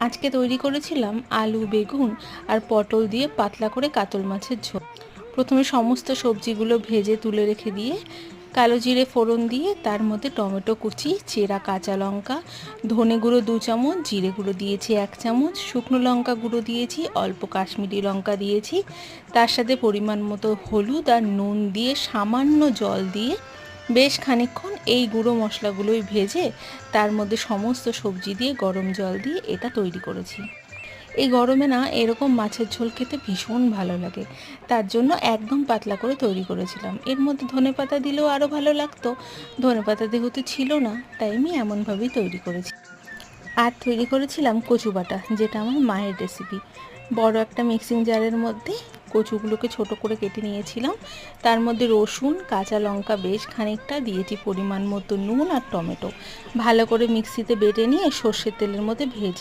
আজকে তৈরি করেছিলাম আলু, বেগুন আর পটল দিয়ে পাতলা করে কাতল মাছের ঝোল। প্রথমে সমস্ত সবজিগুলো ভেজে তুলে রেখে দিয়ে কালো জিরে ফোড়ন দিয়ে তার মধ্যে টমেটো কুচি, চেরা কাঁচা লঙ্কা, ধনে গুঁড়ো 2 চামচ, জিরে গুঁড়ো দিয়েছি 1 চামচ, শুকনো লঙ্কা গুঁড়ো দিয়েছি, অল্প কাশ্মীরি লঙ্কা দিয়েছি, তার সাথে পরিমাণ মতো হলুদ আর নুন দিয়ে সামান্য জল দিয়ে বেশ খানিকক্ষণ এই গুঁড়ো মশলাগুলোই ভেজে তার মধ্যে সমস্ত সবজি দিয়ে গরম জল দিয়ে এটা তৈরি করেছি। এই গরমে না এরকম মাছের ঝোল খেতে ভীষণ ভালো লাগে, তার জন্য একদম পাতলা করে তৈরি করেছিলাম। এর মধ্যে ধনেপাতা দিলেও আরও ভালো লাগতো, ধনেপাতা যেহেতু ছিল না তাই আমি এমনভাবেই তৈরি করেছি। আর তৈরি করেছিলাম কচু বাটা, যেটা আমার মায়ের রেসিপি। বড় একটা মিক্সিং জারের মধ্যে কচুগুলোকে ছোট করে কেটে নিয়েছিলাম, তার মধ্যে রসুন, কাঁচা লঙ্কা বেশ খানিকটা দিয়েছি, পরিমাণ মতো নুন আর টমেটো ভালো করে মিক্সিতে বেটে নিয়ে সর্ষের তেলের মধ্যে ভেজে